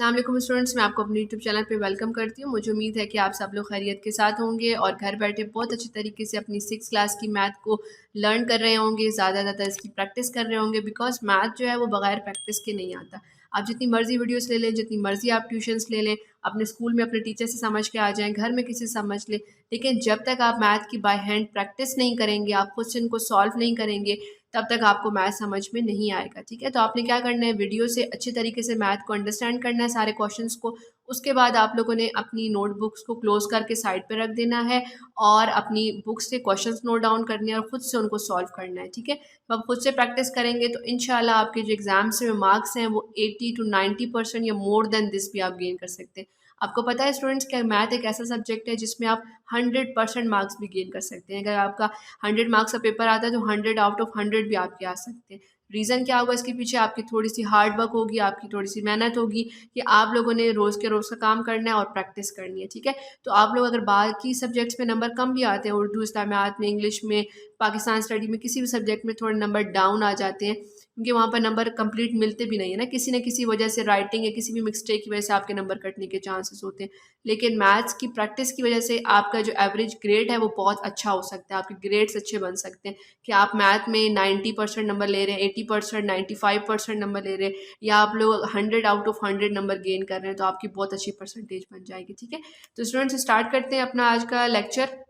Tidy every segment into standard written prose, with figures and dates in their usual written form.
अस्सलाम वालेकुम स्टूडेंट्स, मैं आपको अपने यूट्यूब चैनल पे वेलकम करती हूँ। मुझे उम्मीद है कि आप सब लोग खैरियत के साथ होंगे और घर बैठे बहुत अच्छी तरीके से अपनी 6 क्लास की मैथ को लर्न कर रहे होंगे, ज़्यादा इसकी प्रैक्टिस कर रहे होंगे। बिकॉज मैथ जो है वो बगैर प्रैक्टिस के नहीं आता। आप जितनी मर्जी वीडियोस ले लें, जितनी मर्जी आप ट्यूशन्स ले लें, अपने स्कूल में अपने टीचर से समझ के आ जाएं, घर में किसी से समझ लें, लेकिन जब तक आप मैथ की बाय हैंड प्रैक्टिस नहीं करेंगे, आप खुद से इनको सॉल्व नहीं करेंगे, तब तक आपको मैथ समझ में नहीं आएगा। ठीक है, तो आपने क्या करना है, वीडियो से अच्छे तरीके से मैथ को अंडरस्टैंड करना है, सारे क्वेश्चंस को। उसके बाद आप लोगों ने अपनी नोटबुक्स को क्लोज करके साइड पे रख देना है और अपनी बुक्स से क्वेश्चंस नोट डाउन करने हैं और खुद से उनको सॉल्व करना है। ठीक है, तो आप खुद से प्रैक्टिस करेंगे तो इंशाल्लाह आपके जो एग्जाम्स में मार्क्स हैं वो 80 to 90% या मोर देन दिस भी आप गेन कर सकते हैं। आपको पता है स्टूडेंट्स क्या मैथ एक ऐसा सब्जेक्ट है जिसमें आप 100% मार्क्स भी गेन कर सकते हैं। अगर आपका 100 मार्क्स का पेपर आता है तो 100 आउट ऑफ 100 भी आपके आ सकते हैं। रीज़न क्या होगा इसके पीछे, आपकी थोड़ी सी हार्ड वर्क होगी, आपकी थोड़ी सी मेहनत होगी कि आप लोगों ने रोज़ के रोज़ का काम करना है और प्रैक्टिस करनी है। ठीक है, तो आप लोग अगर बाकी सब्जेक्ट्स में नंबर कम भी आते हैं, उर्दू, इस्लामियात में, इंग्लिश में, पाकिस्तान स्टडी में, किसी भी सब्जेक्ट में थोड़े नंबर डाउन आ जाते हैं क्योंकि वहाँ पर नंबर कंप्लीट मिलते भी नहीं है ना, किसी न किसी वजह से, राइटिंग या किसी भी मिस्टेक की वजह से आपके नंबर कटने के चांसेस होते हैं। लेकिन मैथ्स की प्रैक्टिस की वजह से आपका जो एवरेज ग्रेड है वो बहुत अच्छा हो सकता है, आपके ग्रेड्स अच्छे बन सकते हैं कि आप मैथ में 90% नंबर ले रहे हैं, 80%, 95% नंबर ले रहे हैं, या आप लोग 100 आउट ऑफ 100 नंबर गेन कर रहे हैं, तो आपकी बहुत अच्छी परसेंटेज बन जाएगी। ठीक है, तो स्टूडेंट्स स्टार्ट करते हैं अपना आज का लेक्चर।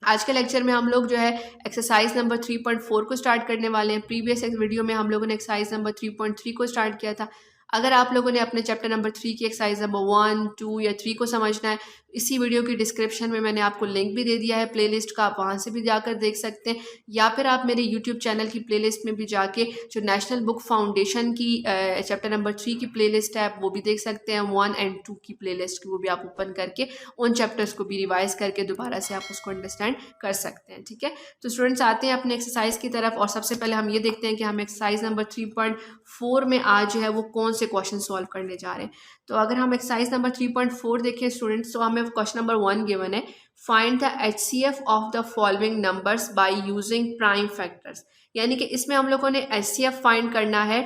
आज के लेक्चर में हम लोग जो है एक्सरसाइज नंबर 3.4 को स्टार्ट करने वाले हैं। प्रीवियस वीडियो में हम लोगों ने एक्सरसाइज नंबर 3.3 को स्टार्ट किया था। अगर आप लोगों ने अपने चैप्टर नंबर 3 की एक्सरसाइज नंबर 1, 2 या 3 को समझना है, इसी वीडियो की डिस्क्रिप्शन में मैंने आपको लिंक भी दे दिया है प्लेलिस्ट का, आप वहाँ से भी जाकर देख सकते हैं, या फिर आप मेरे यूट्यूब चैनल की प्लेलिस्ट में भी जाके जो नेशनल बुक फाउंडेशन की चैप्टर नंबर 3 की प्लेलिस्ट है वो भी देख सकते हैं। 1 और 2 की प्लेलिस्ट की वो भी आप ओपन करके उन चैप्टर्स को भी रिवाइज करके दोबारा से आप उसको अंडरस्टैंड कर सकते हैं। ठीक है, तो स्टूडेंट्स आते हैं अपने एक्सरसाइज की तरफ और सबसे पहले हम ये देखते हैं कि हम एक्सरसाइज नंबर 3.4 में आज जो है वो कौन से क्वेश्चन सॉल्व करने जा रहे हैं। तो अगर हम एक्सरसाइज नंबर 3.4 देखें स्टूडेंट्स, तो हमें क्वेश्चन नंबर 1 गिवन है, find the HCF of the following numbers by using prime factors. यानी कि इसमें हम लोगों ने HCF फाइंड करना है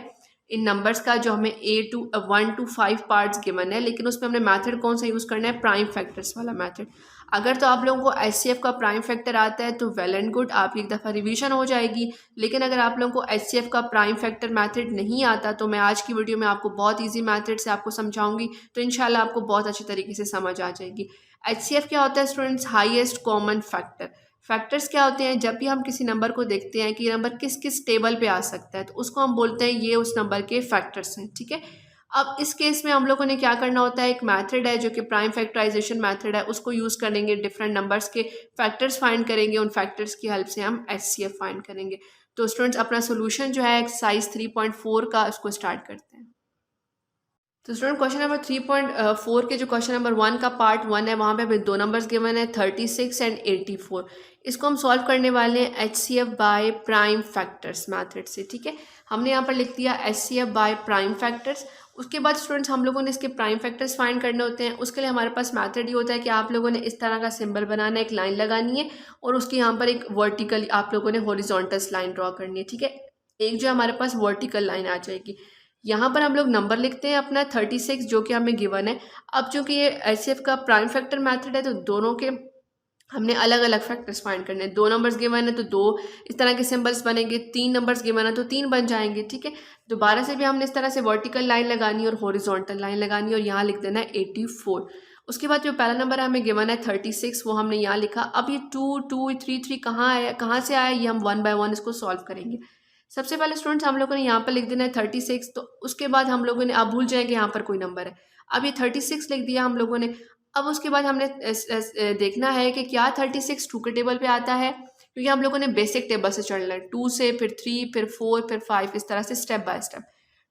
इन नंबर्स का जो हमें 1 to 5 पार्ट्स गिवन है, लेकिन उसमें हमने मेथड कौन सा यूज़ करना है, प्राइम फैक्टर्स वाला मेथड। अगर तो आप लोगों को HCF का प्राइम फैक्टर आता है तो वेल एंड गुड, आपकी एक दफ़ा रिवीजन हो जाएगी। लेकिन अगर आप लोगों को HCF का प्राइम फैक्टर मेथड नहीं आता तो मैं आज की वीडियो में आपको बहुत ईजी मेथड से आपको समझाऊंगी, तो इंशाल्लाह आपको बहुत अच्छी तरीके से समझ आ जाएगी। HCF क्या होता है students, highest common factor. Factors क्या होते हैं, जब भी हम किसी नंबर को देखते हैं कि ये नंबर किस किस टेबल पे आ सकता है तो उसको हम बोलते हैं ये उस नंबर के फैक्टर्स हैं। ठीक है, अब इस केस में हम लोगों ने क्या करना होता है, एक मेथड है जो कि प्राइम फैक्टराइजेशन मेथड है, उसको यूज़ करेंगे, डिफरेंट नंबर्स के फैक्टर्स फाइंड करेंगे, उन फैक्टर्स की हेल्प से हम HCF फाइंड करेंगे। तो स्टूडेंट्स अपना सोल्यूशन जो है एक्सरसाइज 3.4 का उसको स्टार्ट करते हैं। तो स्टूडेंट क्वेश्चन नंबर 3.4 के जो क्वेश्चन नंबर 1 का पार्ट 1 है वहाँ पे हमें दो नंबर्स गिवन है 36 एंड 84। इसको हम सॉल्व करने वाले हैं HCF by prime factors method से। ठीक है, हमने यहाँ पर लिख दिया HCF बाय प्राइम फैक्टर्स। उसके बाद स्टूडेंट्स हम लोगों ने इसके प्राइम फैक्टर्स फाइंड करने होते हैं। उसके लिए हमारे पास मेथड ये होता है कि आप लोगों ने इस तरह का सिंबल बनाना है, एक लाइन लगानी है और उसके यहाँ पर एक वर्टिकल आप लोगों ने हॉरिजॉन्टल लाइन ड्रॉ करनी है। ठीक है, एक जो हमारे पास वर्टिकल लाइन आ जाएगी, यहाँ पर हम लोग नंबर लिखते हैं अपना 36 जो कि हमें गिवन है। अब चूंकि ये HCF का प्राइम फैक्टर मेथड है तो दोनों के हमने अलग अलग फैक्टर्स फाइंड करने हैं। 2 नंबर्स गिवन है तो 2 इस तरह के सिंबल्स बनेंगे, 3 नंबर्स गिवन है तो 3 बन जाएंगे। ठीक है, दोबारा से भी हमने इस तरह से वर्टिकल लाइन लगानी है और हॉरिजॉन्टल लाइन लगानी है और यहाँ लिख देना है 84। उसके बाद जो पहला नंबर हमें गिवन है 36 वो हमने यहाँ लिखा। अब ये 2, 2, 3, 3 कहाँ आया, कहाँ से आया, ये हम 1 बाय 1 इसको सॉल्व करेंगे। सबसे पहले स्टूडेंट्स हम लोगों ने यहाँ पर लिख देना है 36, तो उसके बाद हम लोगों ने, आप भूल जाएंगे यहाँ पर कोई नंबर है, अब ये 36 लिख दिया हम लोगों ने। अब उसके बाद हमने देखना है कि क्या 36 2 के टेबल पे आता है, क्योंकि हम लोगों ने बेसिक टेबल से चढ़ना है, 2 से फिर 3 फिर 4 फिर 5, इस तरह से स्टेप बाय स्टेप।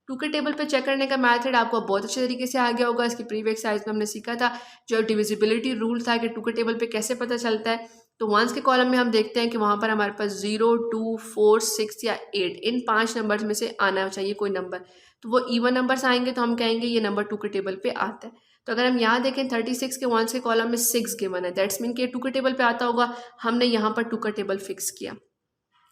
2 के टेबल पे चेक करने का मेथड आपको बहुत अच्छे तरीके से आ गया होगा। इसकी प्रीवियस एक्सरसाइज में हमने सीखा था जो डिविजिबिलिटी रूल था कि 2 के टेबल पे कैसे पता चलता है। तो वंस के कॉलम में हम देखते हैं कि वहाँ पर हमारे पास 0, 2, 4, 6 या 8 इन 5 नंबर्स में से आना चाहिए कोई नंबर, तो वो इवन नंबर्स आएंगे तो हम कहेंगे ये नंबर 2 के टेबल पे आता है। तो अगर हम यहाँ देखें 36 के वंस के कॉलम में 6 गिवन है, दैट्स मीन कि 2 के टेबल पे आता होगा, हमने यहाँ पर 2 का टेबल फिक्स किया।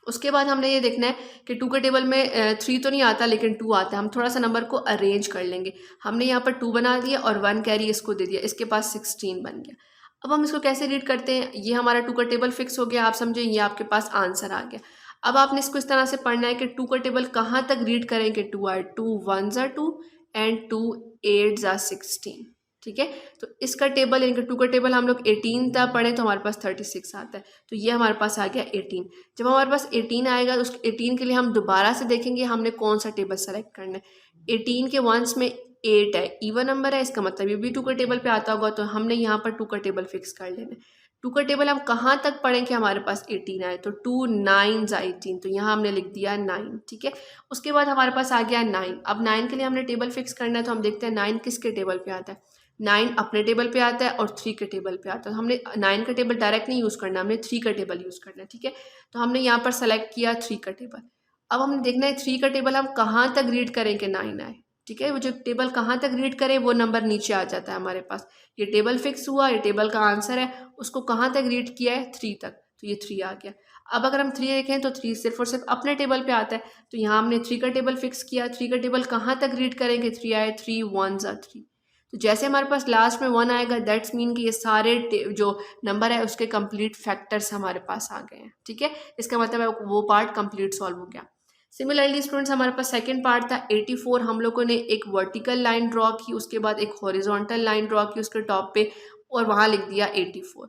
उसके बाद हमने ये देखना है कि 2 के टेबल में 3 तो नहीं आता लेकिन 2 आता है। हम थोड़ा सा नंबर को अरेंज कर लेंगे। हमने यहाँ पर 2 बना दिया और 1 कैरी इसको दे दिया, इसके पास 16 बन गया। अब हम इसको कैसे रीड करते हैं, ये हमारा 2 का टेबल फिक्स हो गया, आप समझे, ये आपके पास आंसर आ गया। अब आपने इसको इस तरह से पढ़ना है कि 2 का टेबल कहाँ तक रीड करेंगे, 2 आए 2 1 2 एंड 2 8 16, ठीक है। तो इसका टेबल यानी कि 2 का टेबल हम लोग 18 तक पढ़ें तो हमारे पास 36 आता है, तो ये हमारे पास आ गया 18। जब हमारे पास 18 आएगा तो उस 18 के लिए हम दोबारा से देखेंगे हमने कौन सा टेबल सेलेक्ट करना है। 18 के वंस में 8 है, इवन नंबर है, इसका मतलब ये भी 2 का टेबल पे आता होगा, तो हमने यहाँ पर 2 का टेबल फिक्स कर लेना है। 2 का टेबल हम कहाँ तक पढ़ें कि हमारे पास 18 आए, तो 2 9 18, तो यहाँ हमने लिख दिया 9, ठीक है। उसके बाद हमारे पास आ गया 9। अब 9 के लिए हमने टेबल फिक्स करना है, तो हम देखते हैं 9 किसके टेबल पे आता है। 9 अपने टेबल पे आता है और 3 के टेबल पे आता है। हमने 9 का टेबल डायरेक्ट नहीं यूज़ करना, हमने 3 का टेबल यूज़ करना है, ठीक है। तो हमने यहाँ पर सेलेक्ट किया 3 का टेबल। अब हमने देखना है 3 का टेबल हम कहाँ तक रीड करें कि 9 आए, ठीक है। वो जो टेबल कहाँ तक रीड करें वो नंबर नीचे आ जाता है हमारे पास। ये टेबल फिक्स हुआ, ये टेबल का आंसर है, उसको कहाँ तक रीड किया है, 3 तक, तो ये 3 आ गया। अब अगर हम 3 देखें तो 3 सिर्फ और सिर्फ अपने टेबल पे आता है, तो यहाँ हमने 3 का टेबल फिक्स किया। 3 का टेबल कहाँ तक रीड करेंगे, 3 आए 3 1 3, तो जैसे हमारे पास लास्ट में 1 आएगा दैट्स मीन कि ये सारे जो नंबर है उसके कंप्लीट फैक्टर्स हमारे पास आ गए हैं, ठीक है। इसका मतलब है वो पार्ट कंप्लीट सॉल्व हो गया। सिमिलरली स्टूडेंट्स हमारे पास सेकंड पार्ट था 84। हम लोगों ने एक वर्टिकल लाइन ड्रॉ की, उसके बाद एक हॉरिजॉन्टल लाइन ड्रॉ की उसके टॉप पे, और वहाँ लिख दिया 84।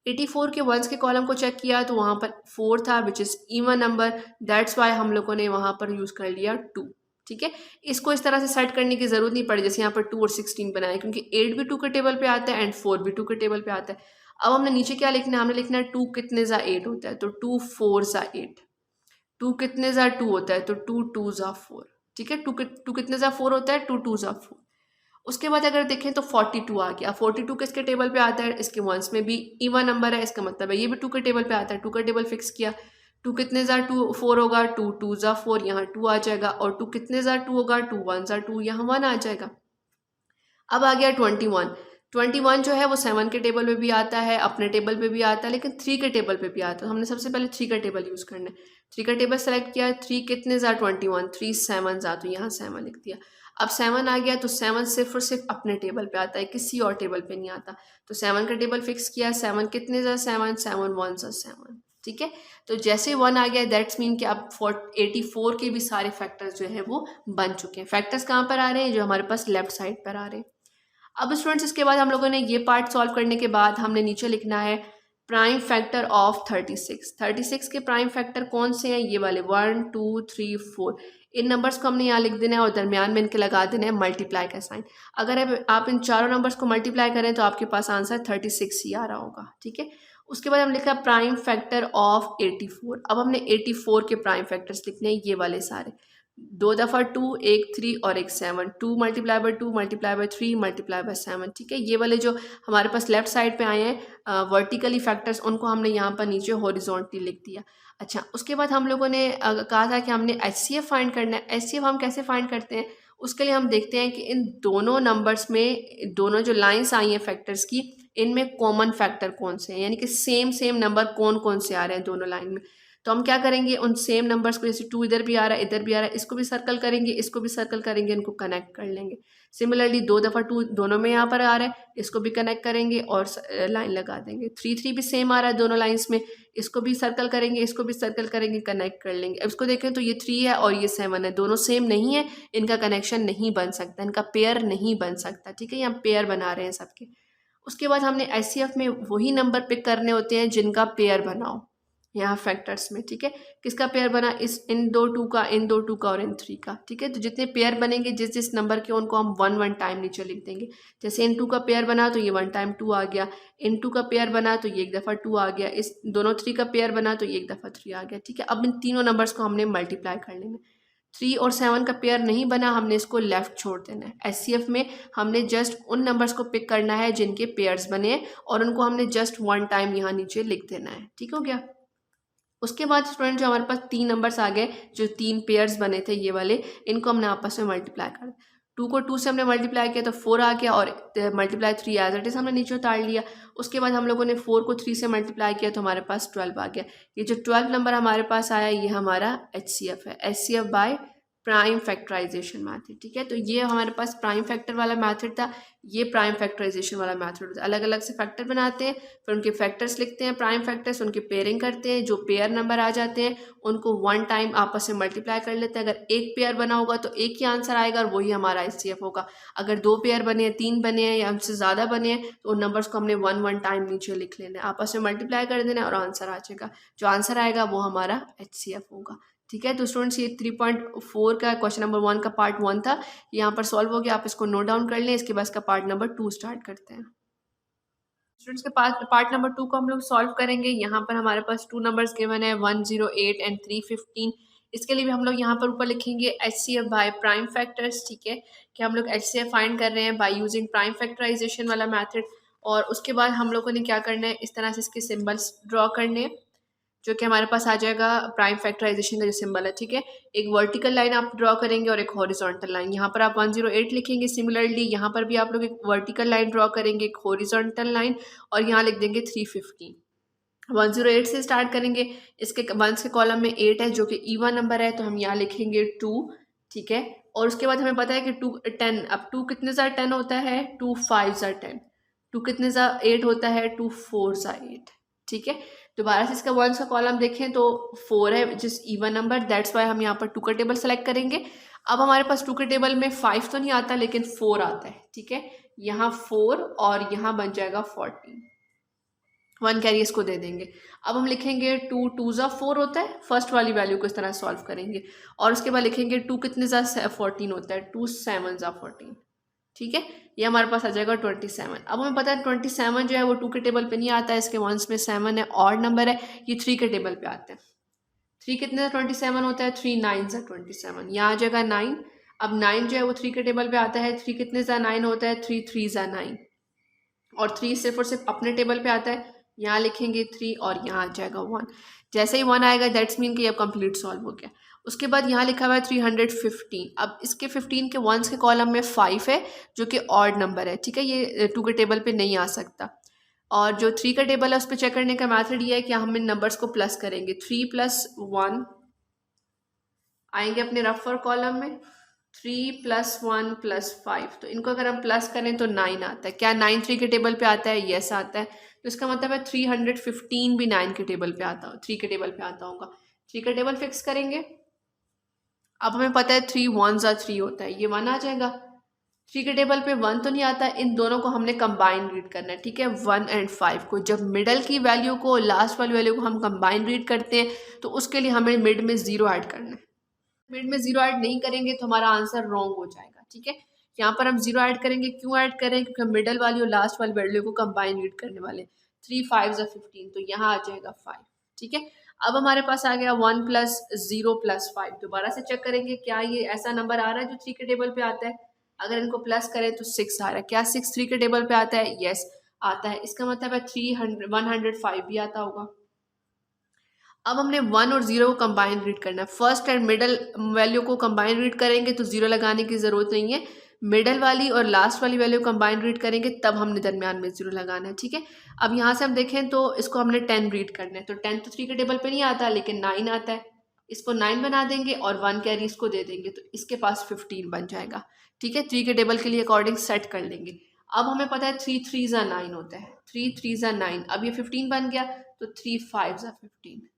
84 के वंस के कॉलम को चेक किया तो वहाँ पर 4 था which is even number, that's why हम लोगों ने वहाँ पर यूज़ कर लिया 2, ठीक है। इसको इस तरह से सेट करने की ज़रूरत नहीं पड़ी जैसे यहाँ पर 2 और 16 बनाए, क्योंकि 8 भी 2 के टेबल पे आता है एंड 4 भी 2 के टेबल पे आता है। अब हमने नीचे क्या लिखना है, हमने लिखना है 2 कितने ज़ा 8 होता है, तो 2 4 ज़ा 8। 2 कितने ज़ा 2 होता है, तो 2 2 ज़ा 4, ठीक है। 2 कितने ज़ा 4 होता है, 2 2 ज़ा 4। उसके बाद अगर देखें तो 42 आ गया। 42 किसके टेबल पे आता है, इसके वंस में भी इवन नंबर है, इसका मतलब है ये भी 2 के टेबल पे आता है। 2 का टेबल फिक्स किया। 2 कितने ज़ा 2 4 होगा, 2 2 ज़ा 4, यहाँ 2 आ जाएगा, और 2 कितने ज़ा 2 होगा, 2 1 ज़ा 2, यहाँ 1 आ जाएगा। अब आ गया 21। 21 जो है वो 7 के टेबल पे भी आता है, अपने टेबल पे भी आता है, लेकिन 3 के टेबल पे भी आता है। तो हमने सबसे पहले 3 का टेबल यूज़ करना है। 3 का टेबल सेलेक्ट किया। 3 कितने ज़ा 21, 3 7 ज़ा, तो यहाँ 7 लिख दिया। अब 7 आ गया तो 7 सिर्फ और सिर्फ अपने टेबल पे आता है, किसी और टेबल पे नहीं आता। तो 7 का टेबल फिक्स किया। 7 कितने ज़ा 7, 7 1 ज़ा 7, ठीक है। तो जैसे 1 आ गया दैट्स मीन कि अब 84 के भी सारे फैक्टर्स जो है वो बन चुके हैं। फैक्टर्स कहाँ पर आ रहे हैं, जो हमारे पास लेफ्ट साइड पर आ रहे हैं। अब स्टूडेंट्स इसके बाद हम लोगों ने ये पार्ट सॉल्व करने के बाद हमने नीचे लिखना है प्राइम फैक्टर ऑफ 36। 36 के प्राइम फैक्टर कौन से हैं, ये वाले 1 2 3 4। इन नंबर्स को हमने यहाँ लिख देना है और दरमियान में इनके लगा देना है मल्टीप्लाई का साइन। अगर आप इन चारों नंबर्स को मल्टीप्लाई करें तो आपके पास आंसर 36 ही आ रहा होगा, ठीक है। उसके बाद हम लिखा प्राइम फैक्टर ऑफ 84। अब हमने 84 के प्राइम फैक्टर्स लिखने हैं, ये वाले सारे। 2 दफ़ा 2, एक 3 और एक 7। 2 multiply by 2 multiply by 3 multiply by 7, ठीक है। ये वाले जो हमारे पास लेफ्ट साइड पे आए हैं वर्टिकली फैक्टर्स, उनको हमने यहाँ पर नीचे हॉरिजॉन्टली लिख दिया। अच्छा, उसके बाद हम लोगों ने कहा था कि हमने HCF फाइंड करना है। HCF हम कैसे फाइंड करते हैं, उसके लिए हम देखते हैं कि इन दोनों नंबर्स में, दोनों जो लाइन्स आई हैं फैक्टर्स की, इनमें कॉमन फैक्टर कौन से हैं, यानी कि सेम नंबर कौन कौन से आ रहे हैं दोनों लाइन में। तो हम क्या करेंगे, उन सेम नंबर्स को, जैसे 2 इधर भी आ रहा है इधर भी आ रहा है, इसको भी सर्कल करेंगे, इसको भी सर्कल करेंगे, इनको कनेक्ट कर लेंगे। सिमिलरली 2 दफ़ा 2 दोनों में यहाँ पर आ रहा है, इसको भी कनेक्ट करेंगे और लाइन लगा देंगे। 3 3 भी सेम आ रहा है दोनों लाइन्स में, इसको भी सर्कल करेंगे, इसको भी सर्कल करेंगे, कनेक्ट कर लेंगे। अब इसको देखें तो ये 3 है और ये 7 है, दोनों सेम नहीं है, इनका कनेक्शन नहीं बन सकता, इनका पेयर नहीं बन सकता, ठीक है। यहाँ पेयर बना रहे हैं सबके। उसके बाद हमने HCF में वही नंबर पिक करने होते हैं जिनका पेयर बनाओ यहाँ फैक्टर्स में, ठीक है। किसका पेयर बना, इस इन 2 2 का, इन 2 2 का और इन 3 का, ठीक है। तो जितने पेयर बनेंगे जिस नंबर के, उनको हम 1 1 टाइम नीचे लिख देंगे। जैसे इन 2 का पेयर बना तो ये 1 टाइम 2 आ गया, इन 2 का पेयर बना तो ये एक दफ़ा 2 आ गया, इस दोनों 3 का पेयर बना तो ये एक दफ़ा 3 आ गया, ठीक है। अब इन तीनों नंबर्स को हमने मल्टीप्लाई कर लेना। 3 और 7 का पेयर नहीं बना, हमने इसको लेफ्ट छोड़ देना है। HCF में हमने जस्ट उन नंबर्स को पिक करना है जिनके पेयर्स बने हैं और उनको हमने जस्ट 1 टाइम यहाँ नीचे लिख देना है, ठीक हो गया। उसके बाद स्टूडेंट जो हमारे पास 3 नंबर्स आ गए, जो 3 पेयर्स बने थे ये वाले, इनको हमने आपस में मल्टीप्लाई कर दिया। 2 को 2 से हमने मल्टीप्लाई किया तो 4 आ गया और मल्टीप्लाई 3 एज इट इज़ हमने नीचे उतार लिया। उसके बाद हम लोगों ने 4 को 3 से मल्टीप्लाई किया तो हमारे पास 12 आ गया। ये जो 12 नंबर हमारे पास आया ये हमारा HCF है, HCF by prime factorization method. ठीक है, तो ये हमारे पास प्राइम फैक्टर वाला मैथड था, ये प्राइम फैक्टराइजेशन वाला मैथड होता है। अलग अलग से फैक्टर बनाते हैं, फिर उनके फैक्टर्स लिखते हैं, प्राइम फैक्टर्स, उनकी पेयरिंग करते हैं, जो पेयर नंबर आ जाते हैं उनको वन टाइम आपस में मल्टीप्लाई कर लेते हैं। अगर एक पेयर बना होगा तो एक ही आंसर आएगा और वही हमारा HCF होगा। अगर 2 पेयर बने हैं, 3 बने हैं या हमसे ज़्यादा बने हैं तो उन नंबर्स को हमने वन टाइम नीचे लिख लेना है, आपस में मल्टीप्लाई कर देना है और आंसर आ जाएगा। जो आंसर आएगा वो हमारा HCF होगा। ठीक है, तो स्टूडेंट्स ये 3.4 का क्वेश्चन नंबर 1 का पार्ट 1 था, यहाँ पर सॉल्व हो गया। आप इसको नोट डाउन कर लें। इसके बाद इसका पार्ट नंबर 2 स्टार्ट करते हैं। स्टूडेंट्स के पास पार्ट नंबर 2 को हम लोग सॉल्व करेंगे। यहाँ पर हमारे पास 2 नंबर्स गिवन है 108 एंड 315। इसके लिए भी हम लोग यहाँ पर ऊपर लिखेंगे HCF बाय प्राइम फैक्टर्स। ठीक है, कि हम लोग HCF फाइंड कर रहे हैं बाय यूजिंग प्राइम फैक्टराइजेशन वाला मैथड। और उसके बाद हम लोगों ने क्या करना है, इस तरह से इसके सिम्बल्स ड्रॉ करने हैं जो कि हमारे पास आ जाएगा प्राइम फैक्टराइजेशन का जो सिंबल है। ठीक है, एक वर्टिकल लाइन आप ड्रॉ करेंगे और एक हॉरिजॉन्टल लाइन। यहाँ पर आप 108 लिखेंगे, सिमिलरली यहाँ पर भी आप लोग एक वर्टिकल लाइन ड्रॉ करेंगे, एक हॉरिजॉन्टल लाइन, और यहाँ लिख देंगे 315। 108 से स्टार्ट करेंगे। इसके वंस के कॉलम में 8 है जो कि ईवन नंबर है, तो हम यहाँ लिखेंगे 2। ठीक है, और उसके बाद हमें पता है कि 2 10, अब 2 कितने ज़ा 10 होता है, 2 5 ज़ा 10, 2 कितने ज़ा 8 होता है, 2 4 ज़ा 8। ठीक है, दोबारा से इसका वंस का कॉलम देखें तो 4 है जिस ईवन नंबर, दैट्स वाई हम यहाँ पर 2 का टेबल सेलेक्ट करेंगे। अब हमारे पास 2 के टेबल में 5 तो नहीं आता लेकिन 4 आता है। ठीक है, यहाँ 4 और यहाँ बन जाएगा 14, 1 कैरी इसको दे देंगे। अब हम लिखेंगे 2 2 ज़ा 4 होता है, फर्स्ट वाली वैल्यू को इस तरह सॉल्व करेंगे और उसके बाद लिखेंगे 2 कितने ज़ा 14 होता है, 2 7 ज़ा 14। ठीक है, ये हमारे पास आ जाएगा 27। अब हमें पता है 27 जो है वो 2 के टेबल पे नहीं आता है, इसके वंस में 7 है, ऑड नंबर है, ये 3 के टेबल पे आते हैं। 3 कितने 27 होता है, 3 9 ज़ा 27, यहाँ आ जाएगा 9। अब 9 जो है वो 3 के टेबल पे आता है, 3 कितने ज़ा 9 होता है, 3 3 ज़ा 9, और 3 सिर्फ और सिर्फ अपने टेबल पे आता है, यहाँ लिखेंगे 3 और यहाँ आ जाएगा 1। जैसे ही 1 आएगा दैट्स मीन कि ये अब कंप्लीट सॉल्व हो गया। उसके बाद यहाँ लिखा हुआ है 315। अब इसके 15 के वंस के कॉलम में 5 है जो कि ऑड नंबर है। ठीक है, ये 2 के टेबल पे नहीं आ सकता। और जो 3 का टेबल है उस पर चेक करने का मैथड ये है कि हम इन नंबर्स को प्लस करेंगे। 3 + 1 आएंगे अपने रफर कॉलम में, 3 + 1 + 5, तो इनको अगर हम प्लस करें तो 9 आता है। क्या 9 3 के टेबल पे आता है? यस आता है। तो इसका मतलब है 315 भी 9 के टेबल पे आता हो, 3 के टेबल पे आता होगा। 3 का टेबल फिक्स करेंगे। अब हमें पता है 3 1 ज़ा 3 होता है, ये 1 आ जाएगा। 3 के टेबल पे 1 तो नहीं आता, इन दोनों को हमने कंबाइन रीड करना है। ठीक है, 1 और 5 को, जब मिडल की वैल्यू को लास्ट वाली वैल्यू को हम कंबाइन रीड करते हैं तो उसके लिए हमें मिड में 0 ऐड करना है। मिड में 0 ऐड नहीं करेंगे तो हमारा आंसर रॉन्ग हो जाएगा। ठीक है, यहाँ पर हम 0 ऐड करेंगे। क्यों ऐड करें? क्योंकि हम मिडल वाली और लास्ट वाली वैल्यू को कंबाइन रीड करने वाले। 3 5 ज़ा 15, तो यहाँ आ जाएगा 5। ठीक है, अब हमारे पास आ गया 1 + 0 + 5। दोबारा से चेक करेंगे क्या ये ऐसा नंबर आ रहा है जो 3 के टेबल पे आता है। अगर इनको प्लस करें तो 6 आ रहा है। क्या 6 3 के टेबल पे आता है? यस आता है। इसका मतलब है 105 भी आता होगा। अब हमने 1 और 0 को कंबाइन रीड करना है। फर्स्ट एंड मिडल वैल्यू को कंबाइन रीड करेंगे तो 0 लगाने की ज़रूरत नहीं है। मिडल वाली और लास्ट वाली वैल्यू कंबाइन रीड करेंगे तब हमने दरमियान में 0 लगाना है। ठीक है, अब यहाँ से हम देखें तो इसको हमने 10 रीड करना है। तो 10 तो 3 के टेबल पे नहीं आता लेकिन 9 आता है। इसको 9 बना देंगे और 1 कैरी इसको दे देंगे तो इसके पास 15 बन जाएगा। ठीक है, 3 के टेबल के लिए अकॉर्डिंग सेट कर लेंगे। अब हमें पता है 3 3 ज़ा 9 होता है, 3 3 ज़ा 9। अब ये 15 बन गया तो 3 5 ज़ा 15।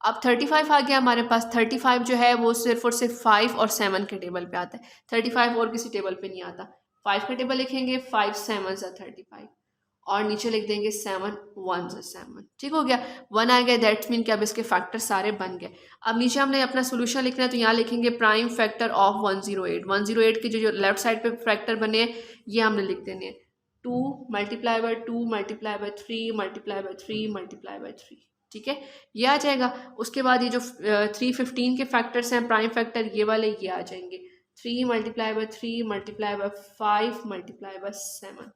अब 35 आ गया हमारे पास। 35 जो है वो सिर्फ और सिर्फ 5 और 7 के टेबल पे आता है। 35 और किसी टेबल पे नहीं आता। 5 का टेबल लिखेंगे, 5 7 ज़ा 35 और नीचे लिख देंगे 7 1 ज़ा 7। ठीक हो गया, 1 आ गया, दैट्स मीन कि अब इसके फैक्टर सारे बन गए। अब नीचे हमने अपना सोल्यूशन लिखना है तो यहाँ लिखेंगे प्राइम फैक्टर ऑफ 108। 108 के जो लेफ्ट साइड पे फैक्टर बने हैं ये हमने लिख देने हैं। 2 × 2 × 3 × 3 × 3। ठीक है, ये आ जाएगा। उसके बाद ये जो 315 के फैक्टर्स हैं प्राइम फैक्टर ये वाले, ये आ जाएंगे 3 × 3 × 5 × 7।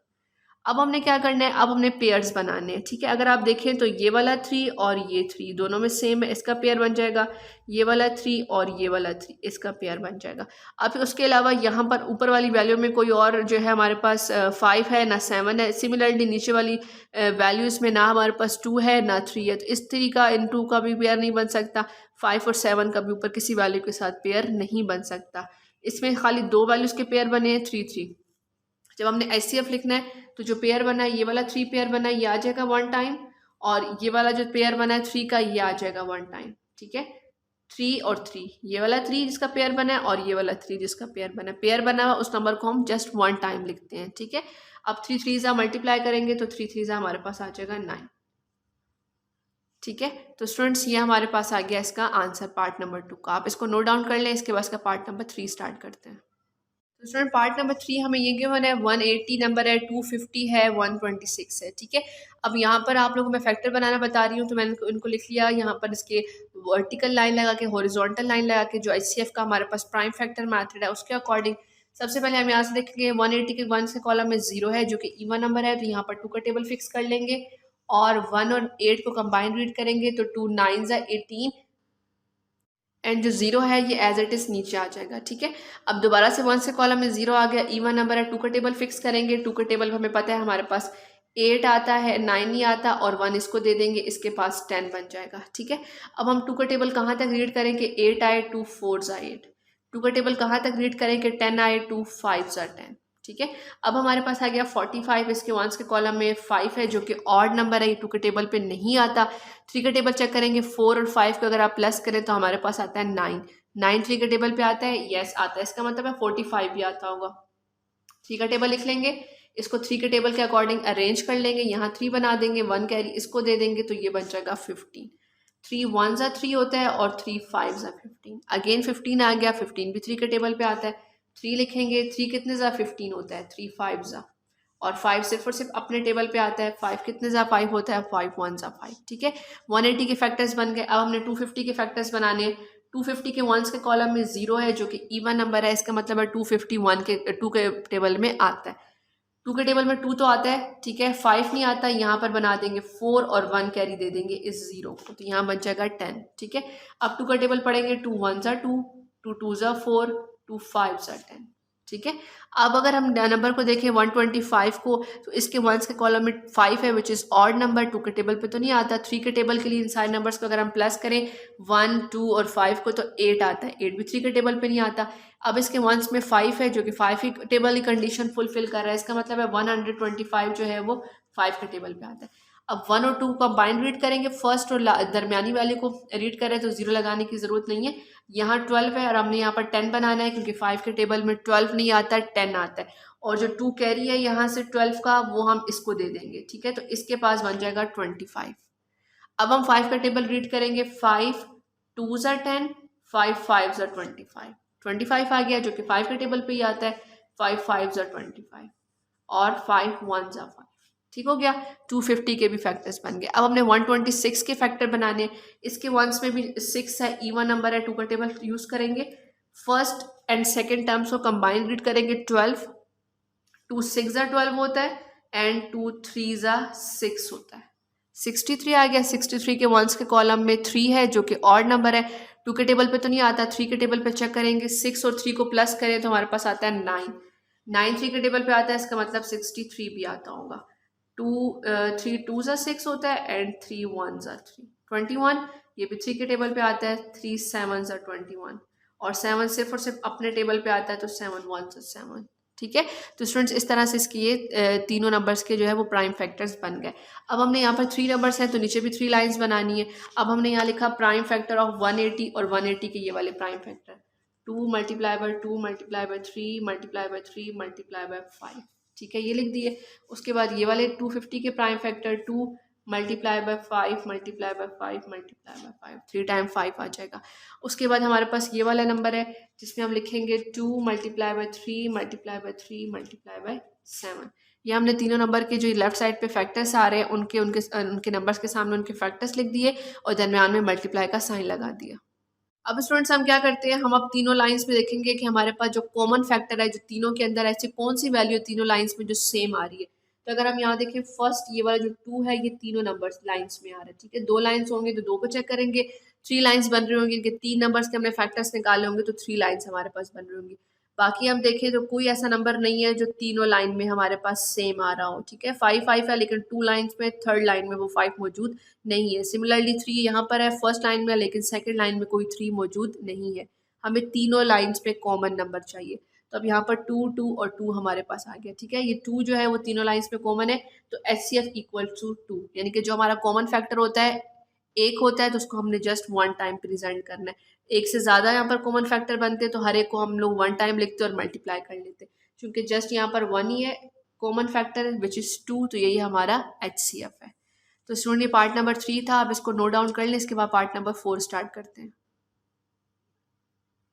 अब हमने क्या करना है, अब हमने पेयर्स बनाने हैं, ठीक है। अगर आप देखें तो ये वाला 3 और ये 3 दोनों में सेम है, इसका पेयर बन जाएगा। ये वाला 3 और ये वाला 3 इसका पेयर बन जाएगा। अब फिर उसके अलावा यहाँ पर ऊपर वाली वैल्यू में कोई और जो है हमारे पास 5 है ना 7 है। सिमिलरली नीचे वाली वैल्यूज़ में ना हमारे पास 2 है ना 3 है, तो इस 3 का इन 2 का भी पेयर नहीं बन सकता। 5 और 7 का भी ऊपर किसी वैल्यू के साथ पेयर नहीं बन सकता। इसमें खाली 2 वैल्यूज़ के पेयर बने हैं 3 3। जब हमने एचसीएफ लिखना है तो जो पेयर बना है ये वाला 3 पेयर बना है, ये आ जाएगा 1 टाइम, और ये वाला जो पेयर बना है 3 का ये आ जाएगा 1 टाइम, ठीक है। 3 और 3, ये वाला 3 जिसका पेयर बना है और ये वाला 3 जिसका पेयर बना है, पेयर बना हुआ उस नंबर को हम जस्ट 1 टाइम लिखते हैं, ठीक है। अब 3 3 मल्टीप्लाई करेंगे तो 3 3 हमारे पास आ जाएगा 9, ठीक है। तो स्टूडेंट्स ये हमारे पास आ गया इसका आंसर पार्ट नंबर 2 का। आप इसको नोट डाउन कर लें, इसके बाद इसका पार्ट नंबर 3 स्टार्ट करते हैं। तो स्टूडेंट पार्ट नंबर 3 हमें ये गिवन है 180 नंबर है, 250 है, 126 है, ठीक है। अब यहाँ पर आप लोगों को मैं फैक्टर बनाना बता रही हूँ, तो मैंने इनको लिख लिया यहाँ पर इसके वर्टिकल लाइन लगा के, हॉरिजॉन्टल लाइन लगा के, जो एचसीएफ का हमारे पास प्राइम फैक्टर मेथड है उसके अकॉर्डिंग। सबसे पहले हम यहाँ से देखेंगे 180 के 1 के कॉलम में 0 है जो कि इवन नंबर है, तो यहाँ पर 2 का टेबल फिक्स कर लेंगे और 1 और 8 को कंबाइन रीड करेंगे तो 2 9 18 एंड जो 0 है ये एज इट इज़ नीचे आ जाएगा, ठीक है। अब दोबारा से 1 से कॉलम में 0 आ गया, इवन नंबर है, 2 का टेबल फिक्स करेंगे। 2 का टेबल हमें पता है हमारे पास 8 आता है, 9 नहीं आता, और 1 इसको दे देंगे, इसके पास 10 बन जाएगा, ठीक है। अब हम 2 का टेबल कहाँ तक रीड करेंगे, 8 आए, 2 4 8। 2 का टेबल कहाँ तक रीड करेंगे, 10 आए, 2 5 10, ठीक है। अब हमारे पास आ गया 45, इसके 1 के कॉलम में 5 है जो कि ऑड नंबर है, ये 2 के टेबल पे नहीं आता। 3 का टेबल चेक करेंगे, 4 और 5 को अगर आप प्लस करें तो हमारे पास आता है 9। 9 3 के टेबल पे आता है, यस आता है, इसका मतलब है 45 भी आता होगा। 3 का टेबल लिख लेंगे, इसको 3 के टेबल के अकॉर्डिंग अरेंज कर लेंगे, यहाँ 3 बना देंगे, 1 कैरी इसको दे देंगे तो ये बन जाएगा 15। 3 1 3 होता है और 3 5 15, अगेन 15 आ गया, 15 भी 3 के टेबल पे आता है। 3 लिखेंगे, 3 कितने 15 होता है, 3 5 और 5 सिर्फ और सिर्फ अपने टेबल पे आता है। 5 कितने 5 होता है, 5 1 5, ठीक है। 180 के फैक्टर्स बन गए। अब हमने 250 के फैक्टर्स बनाने। 250 के 1 के कॉलम में 0 है जो कि इवन नंबर है, इसका मतलब है 251 के 2 के टेबल में आता है। 2 के टेबल में 2 तो आता है, ठीक है, 5 नहीं आता, यहाँ पर बना देंगे 4 और 1 कैरी दे देंगे इस 0 को, तो यहाँ बन जाएगा 10, ठीक है। अब 2 का टेबल पढ़ेंगे, 2 1 2, 2 2 4, 2 5 10, ठीक है। अब अगर हम नंबर को देखें 125 को, तो इसके 1 के कॉलम में 5 है विच इज़ ऑड नंबर, 2 के टेबल पे तो नहीं आता। 3 के टेबल के लिए इन सारे नंबर्स को अगर हम प्लस करें 1 2 और 5 को तो 8 आता है, 8 भी 3 के टेबल पे नहीं आता। अब इसके 1s में 5 है जो कि 5 ही टेबल की कंडीशन फुलफिल कर रहा है, इसका मतलब है 125 जो है वो 5 के टेबल पे आता है। अब 1 और 2 कंबाइन रीड करेंगे, फर्स्ट और दरमियानी वैल्यू को रीड करें तो 0 लगाने की ज़रूरत नहीं है। यहाँ 12 है और हमने यहाँ पर 10 बनाना है क्योंकि 5 के टेबल में 12 नहीं आता, 10 आता है, और जो 2 कैरी है यहाँ से 12 का वो हम इसको दे देंगे, ठीक है। तो इसके पास बन जाएगा 25। अब हम 5 का टेबल रीड करेंगे, 5 2 10, 5 5 25, 25 आ गया जो कि 5 के टेबल पे ही आता है, 5 5 25 और 5 1 5, ठीक हो गया। 250 के भी फैक्टर्स बन गए। अब हमने 126 के फैक्टर बनाने, इसके 1s में भी 6 है, इवन नंबर है, 2 का टेबल यूज़ करेंगे। फर्स्ट एंड सेकेंड टर्म्स को कंबाइन रीड करेंगे, 12 2 6 12 होता है एंड 2 3 6 होता है, 63 आ गया। 63 के 1s के कॉलम में 3 है जो कि ऑड नंबर है, 2 के टेबल पे तो नहीं आता। 3 के टेबल पे चेक करेंगे, 6 और 3 को प्लस करें तो हमारे पास आता है 9। 9 3 के टेबल पे आता है, इसका मतलब 63 भी आता होगा। 2 3 2 6 होता है एंड 3 1 3 21, ये भी 3 के टेबल पे आता है, 3 7 21 और 7 सिर्फ और सिर्फ अपने टेबल पे आता है तो 7 1 7, ठीक है। तो स्टूडेंट्स इस तरह से इसके ये तीनों नंबर्स के जो है वो प्राइम फैक्टर्स बन गए। अब हमने यहाँ पर 3 नंबर्स हैं तो नीचे भी 3 लाइंस बनानी है। अब हमने यहाँ लिखा प्राइम फैक्टर ऑफ 180 और 180 के ये वाले prime factor, 2 multiply by 2 multiply by 3 multiply by 3 multiply by 5, ठीक है, ये लिख दिए। उसके बाद ये वाले 250 के prime factor 2 multiply by 5 multiply by 5 multiply by 5, 3 time 5 आ जाएगा। उसके बाद हमारे पास ये वाला नंबर है जिसमें हम लिखेंगे 2 multiply by 3 multiply by 3 multiply by 7। ये हमने तीनों नंबर के जो लेफ्ट साइड पे फैक्टर्स आ रहे हैं उनके उनके उनके नंबर्स के सामने उनके फैक्टर्स लिख दिए और दरमियान में मल्टीप्लाई का साइन लगा दिया। अब स्टूडेंट्स हम क्या करते हैं, हम अब तीनों लाइंस में देखेंगे कि हमारे पास जो कॉमन फैक्टर है, जो तीनों के अंदर ऐसी कौन सी वैल्यू तीनों लाइंस में जो सेम आ रही है। तो अगर हम यहाँ देखें फर्स्ट ये वाला जो 2 है ये तीनों नंबर्स लाइंस में आ रहा है, ठीक है। 2 लाइंस होंगे तो 2 को चेक करेंगे, 3 लाइंस बन रही होंगी, इनके 3 नंबर्स के हमने फैक्टर्स निकाले होंगे तो 3 लाइंस हमारे पास बन रही होंगी। बाकी हम देखें तो कोई ऐसा नंबर नहीं है जो तीनों लाइन में हमारे पास सेम आ रहा हो, ठीक है। 5 5 है लेकिन 2 लाइंस में थर्ड लाइन में वो 5 मौजूद नहीं है। सिमिलरली 3 यहाँ पर है फर्स्ट लाइन में लेकिन सेकंड लाइन में कोई 3 मौजूद नहीं है। हमें तीनों लाइंस पे कॉमन नंबर चाहिए, तो अब यहाँ पर 2 2 और 2 हमारे पास आ गया, ठीक है। ये 2 जो है वो तीनों लाइंस पे कॉमन है, तो HCF इक्वल टू 2, यानी कि जो हमारा कॉमन फैक्टर होता है एक होता है तो उसको हमने जस्ट 1 टाइम प्रेजेंट करना है। एक से ज़्यादा यहाँ पर कॉमन फैक्टर बनते हैं तो हर एक को हम लोग 1 टाइम लिखते और मल्टीप्लाई कर लेते, क्योंकि जस्ट यहाँ पर 1 ही है कॉमन फैक्टर विच इज़ 2, तो यही हमारा HCF है। तो स्टूडेंट ये पार्ट नंबर 3 था, आप इसको नोट डाउन कर लें, इसके बाद पार्ट नंबर 4 स्टार्ट करते हैं।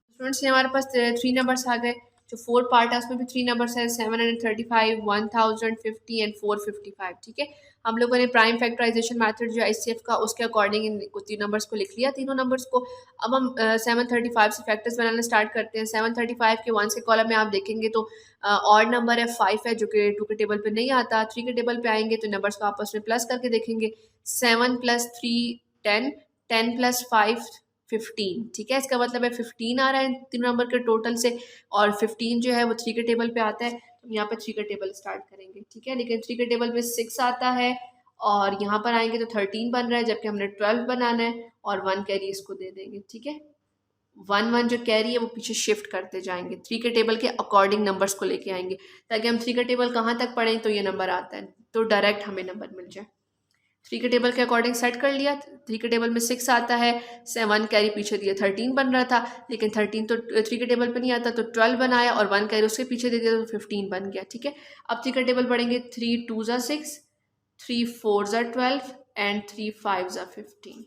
स्टूडेंट्स ये हमारे पास 3 नंबर्स आ गए। जो 4 पार्ट है उसमें भी 3 नंबर्स है 735, 1050 एंड 455, ठीक है। हम लोगों ने प्राइम फैक्टराइजेशन मेथड जो HCF का उसके अकॉर्डिंग इन 3 नंबर्स को लिख लिया, तीनों नंबर्स को। अब हम 735 से फैक्टर्स बनाना स्टार्ट करते हैं। 735 के 1 के कॉलम में आप देखेंगे तो ऑड नंबर है 5 है जो कि 2 के टेबल पे नहीं आता। 3 के टेबल पे आएंगे तो नंबर्स को आपस में प्लस करके देखेंगे। 7 + 3 10, 10 + 5 15, ठीक है। इसका मतलब है 15 आ रहा है तीन नंबर के टोटल से, और 15 जो है वो 3 के टेबल पे आता है, तो यहाँ पर 3 का टेबल स्टार्ट करेंगे, ठीक है। लेकिन 3 के टेबल पे 6 आता है और यहाँ पर आएंगे तो 13 बन रहा है, जबकि हमने 12 बनाना है और 1 कैरी इसको दे देंगे, ठीक है। 1 1 जो कैरी है वो पीछे शिफ्ट करते जाएंगे, 3 के टेबल के अकॉर्डिंग नंबर्स को लेके आएंगे, ताकि हम 3 का टेबल कहाँ तक पढ़ें तो ये नंबर आता है तो डायरेक्ट हमें नंबर मिल जाए। 3 के टेबल के अकॉर्डिंग सेट कर लिया। 3 के टेबल में 6 आता है, 7 कैरी पीछे दिया, 13 बन रहा था, लेकिन 13 तो 3 के टेबल पे नहीं आता तो 12 बनाया और 1 कैरी उसके पीछे दे दिया तो 15 बन गया, ठीक है। अब 3 का टेबल पढ़ेंगे, 3 2 ज़ा 6, 3 4 ज़ा 12 एंड 3 5 ज़ा 15,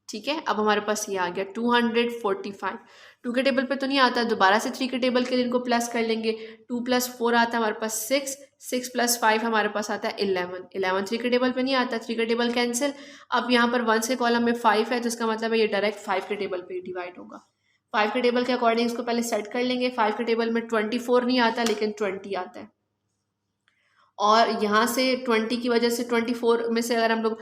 ठीक है। अब हमारे पास ये आ गया 245। 2 के टेबल पे तो नहीं आता, दोबारा से 3 के टेबल के लिए इनको प्लस कर लेंगे। 2 + 4 आता है हमारे पास 6, 6 + 5 हमारे पास आता है 11, 11 3 के टेबल पे नहीं आता, 3 का टेबल कैंसिल। अब यहाँ पर 1 के कॉलम में 5 है तो इसका मतलब है ये डायरेक्ट 5 के टेबल पे डिवाइड होगा। 5 के टेबल के अकॉर्डिंग इसको पहले सेट कर लेंगे। 5 के टेबल में 24 नहीं आता लेकिन 20 आता है, और यहाँ से 20 की वजह से 24 में से अगर हम लोग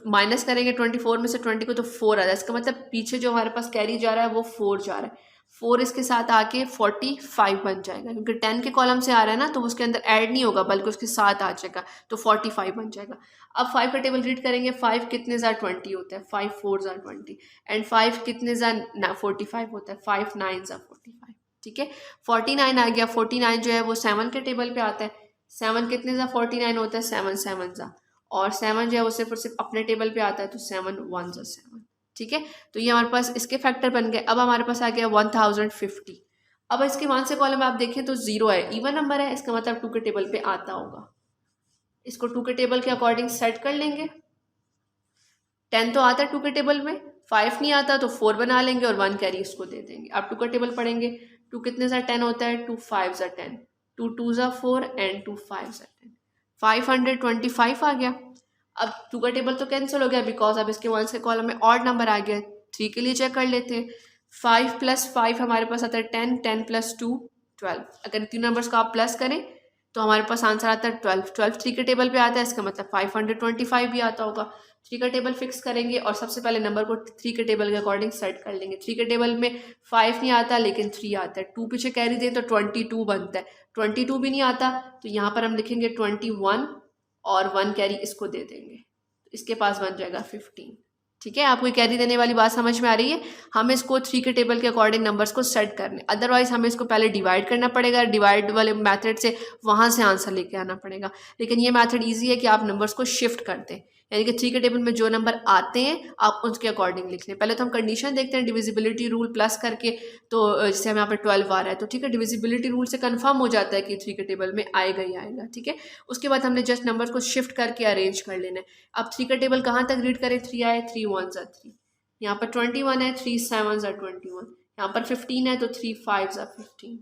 माइनस करेंगे 24 में से 20 को तो 4 आ रहा है। इसका मतलब पीछे जो हमारे पास कैरी जा रहा है वो 4 जा रहा है। 4 इसके साथ आके 45 बन जाएगा, क्योंकि 10 के कॉलम से आ रहा है ना तो उसके अंदर ऐड नहीं होगा बल्कि उसके साथ आ जाएगा, तो 45 बन जाएगा। अब 5 का टेबल रीड करेंगे। 5 कितने ज़ा 20 होता है, 5 4 ज़ा 20, एंड 5 कितने ज़ा 45 होता है, 5 9 ज़ा 45, ठीक है। 49 आ गया। 49 जो है वो 7 के टेबल पे आता है। 7 कितने ज़ा 49 होता है, 7 7 ज़ा, और 7 जो है वो सिर्फ और सिर्फ अपने टेबल पे आता है तो 7 1 ज़ा 7, ठीक है। तो ये हमारे पास इसके फैक्टर बन गए। अब हमारे पास आ गया 1050। अब इसके 1 से कॉलम में आप देखें तो 0 है, इवन नंबर है, इसका मतलब 2 के टेबल पे आता होगा। इसको 2 के टेबल के अकॉर्डिंग सेट कर लेंगे। 10 तो आता है 2 के टेबल में, 5 नहीं आता तो 4 बना लेंगे और 1 कैरी इसको दे देंगे। अब 2 का टेबल पढ़ेंगे। 2 कितने ज़ा 10 होता है, 2 5 ज़ा 10, 2 2 ज़ा 4 एंड 2 5 ज़ा 10, 525 आ गया। अब 2 का टेबल तो कैंसिल हो गया बिकॉज अब इसके 1 से कॉलम में ऑड नंबर आ गया। 3 के लिए चेक कर लेते हैं। 5 + 5 हमारे पास आता है 10, 10 + 2 12। अगर तीन नंबर्स को आप प्लस करें तो हमारे पास आंसर आता है 12। 12 3 के टेबल पे आता है, इसका मतलब 525 भी आता होगा। 3 का टेबल फिक्स करेंगे और सबसे पहले नंबर को 3 के टेबल के अकॉर्डिंग सेट कर लेंगे। 3 के टेबल में 5 नहीं आता लेकिन 3 आता है। 2 पीछे कैरी दें तो 22 बनता है। 22 भी नहीं आता तो यहाँ पर हम लिखेंगे 21 और 1 कैरी इसको दे देंगे, तो इसके पास बन जाएगा 15, ठीक है। आपको कैरी देने वाली बात समझ में आ रही है। हमें इसको 3 के टेबल के अकॉर्डिंग नंबर्स को सेट करने, अदरवाइज हमें इसको पहले डिवाइड करना पड़ेगा, डिवाइड वाले मेथड से वहाँ से आंसर लेके आना पड़ेगा। लेकिन ये मेथड ईजी है कि आप नंबर्स को शिफ्ट कर दें, यानी कि 3 के टेबल में जो नंबर आते हैं आप उसके अकॉर्डिंग लिख लें। पहले तो हम कंडीशन देखते हैं डिविजिबिलिटी रूल प्लस करके, तो जैसे हम यहाँ पर 12 आ रहा है तो ठीक है, डिविजिबिलिटी रूल से कंफर्म हो जाता है कि 3 के टेबल में आएगा ही आएगा, ठीक है। उसके बाद हमने जस्ट नंबर्स को शिफ्ट करके अरेंज कर लेना है। अब 3 का टेबल कहाँ तक रीड करें, 3 आए, 3 1 ज़ा 3, यहाँ पर 21 है, 3 7 ज़ा 21, यहाँ पर 15 है तो 3 5 ज़ा 15,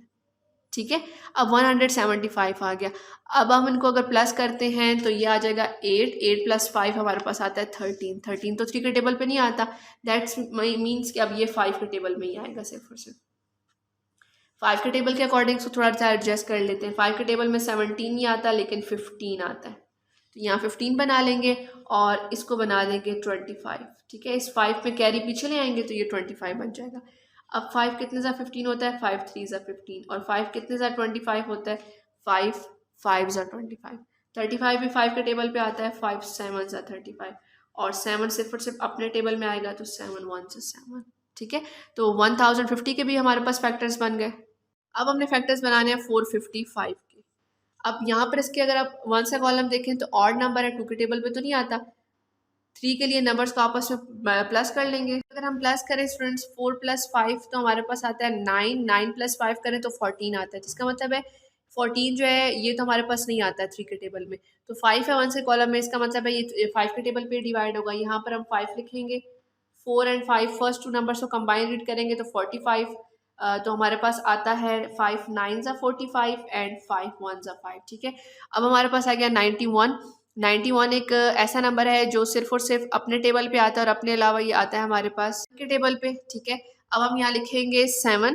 ठीक है। अब 175 आ गया। अब हम इनको अगर प्लस करते हैं तो ये आ जाएगा 8, 8 + 5 हमारे पास आता है 13, 13 तो 3 के टेबल पे नहीं आता, दैट्स मीन्स कि अब ये 5 के टेबल में ही आएगा सिर्फ और सिर्फ। 5 के टेबल के अकॉर्डिंग तो थोड़ा सा एडजस्ट कर लेते हैं। 5 के टेबल में 17 नहीं आता लेकिन 15 आता है, तो यहाँ 15 बना लेंगे और इसको बना देंगे 25। ठीक है, इस 5 में कैरी पीछे ले आएंगे तो ये 25 बन जाएगा। अब 5 कितने ज़ा 15 होता है, 5 3 ज़ा 15, और 5 कितने ज़ा 25 होता है, 5 5 ज़ा 25। 35 भी 5 के टेबल पे आता है, 5 7 ज़ा 35, और 7 सिर्फ और सिर्फ अपने टेबल में आएगा तो 7 1 ज़ा 7। ठीक है, तो 1050 के भी हमारे पास फैक्टर्स बन गए। अब हमने फैक्टर्स बनाने हैं 455 के। अब यहाँ पर इसके अगर आप 1 से कॉलम देखें तो ऑड नंबर है, 2 के टेबल पे तो नहीं आता। 3 के लिए नंबर्स को आपस में प्लस कर लेंगे। अगर हम प्लस करें स्टूडेंट्स 4 + 5 तो हमारे पास आता है 9, 9 + 5 करें तो 14 आता है, जिसका मतलब है 14 जो है ये तो हमारे पास नहीं आता है 3 के टेबल में। तो 5 है 1 से कॉलम में, इसका मतलब है ये 5 के टेबल पे डिवाइड होगा। यहाँ पर हम 5 लिखेंगे, 4 एंड 5 फर्स्ट 2 नंबर्स को कंबाइन रीड करेंगे तो 45। तो हमारे पास आता है 5 9 ज़ा 45 एंड 5 1 ज़ा 5। ठीक है, अब हमारे पास आ गया 91। 91 एक ऐसा नंबर है जो सिर्फ और सिर्फ अपने टेबल पे आता है और अपने अलावा ये आता है हमारे पास के टेबल पे। ठीक है, अब हम यहाँ लिखेंगे 7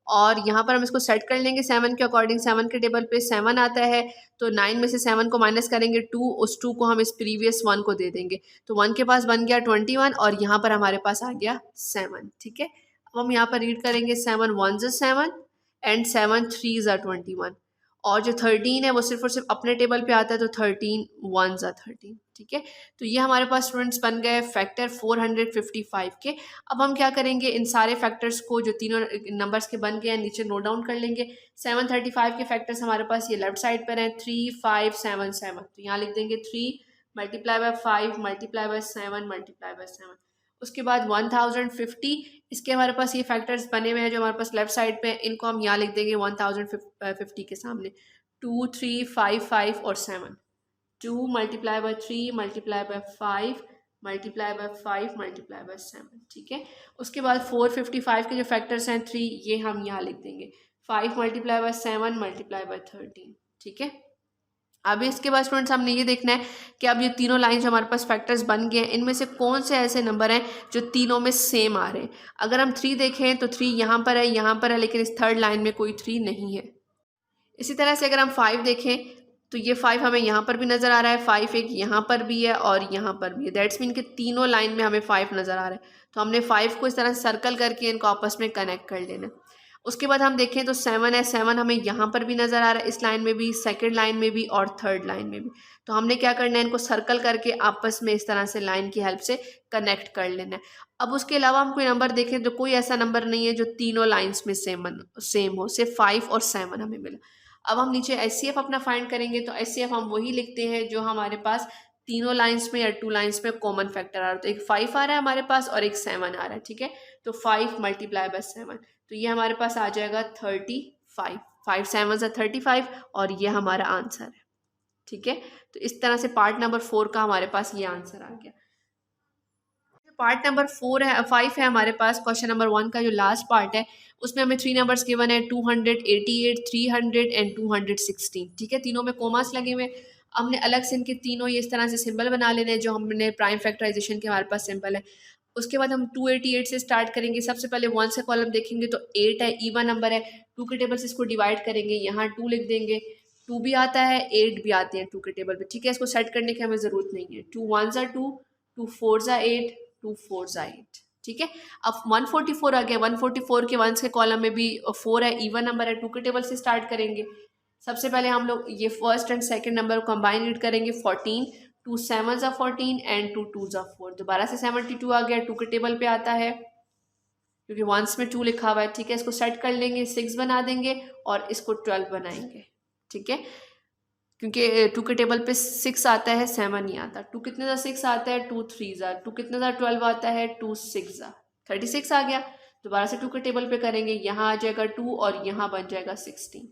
और यहाँ पर हम इसको सेट कर लेंगे 7 के अकॉर्डिंग। 7 के टेबल पे 7 आता है, तो 9 में से 7 को माइनस करेंगे 2, उस 2 को हम इस प्रीवियस 1 को दे देंगे, तो 1 के पास बन गया 21 और यहाँ पर हमारे पास आ गया 7। ठीक है, अब हम यहाँ पर रीड करेंगे 7 1 ज़ा 7 एंड 7 3 ज़ा 21, और जो 13 है वो सिर्फ और सिर्फ अपने टेबल पे आता है, तो 13 1 ज़ा 13। ठीक है, तो ये हमारे पास स्टूडेंट्स बन गए फैक्टर 455 के। अब हम क्या करेंगे, इन सारे फैक्टर्स को जो तीनों नंबर्स के बन गए हैं नीचे नोट डाउन कर लेंगे। 735 के फैक्टर्स हमारे पास ये लेफ्ट साइड पर हैं, 3 5 7 7, तो यहाँ लिख देंगे 3 × 5 × 7 × 7। उसके बाद 1050, इसके हमारे पास ये फैक्टर्स बने हुए हैं जो हमारे पास लेफ्ट साइड पे हैं, इनको हम यहाँ लिख देंगे 1050 के सामने, 2 3 5 5 और 7। 2 × 3 × 5 × 5 × 7। ठीक है, उसके बाद 455 के जो फैक्टर्स हैं 3, ये हम यहाँ लिख देंगे 5 × 7 × 13। ठीक है, अब इसके बाद स्टूडेंट्स हमने ये देखना है कि अब ये तीनों लाइन जो हमारे पास फैक्टर्स बन गए हैं इनमें से कौन से ऐसे नंबर हैं जो तीनों में सेम आ रहे हैं। अगर हम 3 देखें तो 3 यहाँ पर है, यहाँ पर है, लेकिन इस थर्ड लाइन में कोई 3 नहीं है। इसी तरह से अगर हम 5 देखें तो ये 5 हमें यहाँ पर भी नज़र आ रहा है, 5 एक यहाँ पर भी है और यहाँ पर भी है, दैट्स मीन कि तीनों लाइन में हमें 5 नज़र आ रहा है। तो हमने 5 को इस तरह सर्कल करके इनको आपस में कनेक्ट कर लेना। उसके बाद हम देखें तो 7 है, 7 हमें यहाँ पर भी नज़र आ रहा है, इस लाइन में भी, सेकंड लाइन में भी और थर्ड लाइन में भी। तो हमने क्या करना है, इनको सर्कल करके आपस में इस तरह से लाइन की हेल्प से कनेक्ट कर लेना है। अब उसके अलावा हम कोई नंबर देखें तो कोई ऐसा नंबर नहीं है जो तीनों लाइन्स में सेम हो, सिर्फ 5 और 7 हमें मिला। अब हम नीचे HCF अपना फाइंड करेंगे, तो HCF हम वही लिखते हैं जो हमारे पास तीनों लाइंस में या 2 लाइंस में कॉमन फैक्टर आ रहा है। तो एक 5 आ रहा है हमारे पास और एक 7 आ रहा है। ठीक है, तो 5 × 7, तो ये हमारे पास आ जाएगा 35। 5 7 ज़ा 35 और ये हमारा आंसर है। ठीक है, तो इस तरह से पार्ट नंबर 4 का हमारे पास ये आंसर आ गया। पार्ट नंबर 5 है हमारे पास, क्वेश्चन नंबर 1 का जो लास्ट पार्ट है उसमें हमें 3 नंबर्स गिवन है, 288 300 एंड 216। ठीक है, तीनों में कोमास लगे हुए। हमने अलग से इनके तीनों ये इस तरह से सिंबल बना लेने हैं जो हमने प्राइम फैक्टराइजेशन के हमारे पास सिंबल है। उसके बाद हम 288 से स्टार्ट करेंगे। सबसे पहले 1 से कॉलम देखेंगे तो 8 है, ईवन नंबर है। 2 के टेबल से इसको डिवाइड करेंगे, यहाँ 2 लिख देंगे। 2 भी आता है, 8 भी आते हैं 2 के टेबल पे। ठीक है, इसको सेट करने की हमें ज़रूरत नहीं है। 2 1 ज़ा 2, 2 4 ज़ा 8, 2 4 ज़ा 8। ठीक है, अब 144 आ गया। 144 के 1 के कॉलम में भी 4 है, ईवन नंबर है। 2 के टेबल से स्टार्ट करेंगे। सबसे पहले हम लोग ये फर्स्ट एंड सेकंड नंबर को कंबाइन रीड करेंगे, 14। 2 7 ज़ा 14 एंड 2 2 ज़ा 4। दोबारा से 72 आ गया, 2 के टेबल पे आता है क्योंकि वंस में 2 लिखा हुआ है। ठीक है, इसको सेट कर लेंगे, 6 बना देंगे और इसको 12 बनाएंगे। ठीक है, क्योंकि 2 के टेबल पे 6 आता है, 7 नहीं आता। 2 कितने ज़ा 6 आता है, 2 3 ज़ा। 2 कितने ज़ा 12 आता है, 2 6 ज़ा 36 आ गया। दोबारा से 2 के टेबल पे करेंगे, यहाँ आ जाएगा 2 और यहाँ बन जाएगा 16।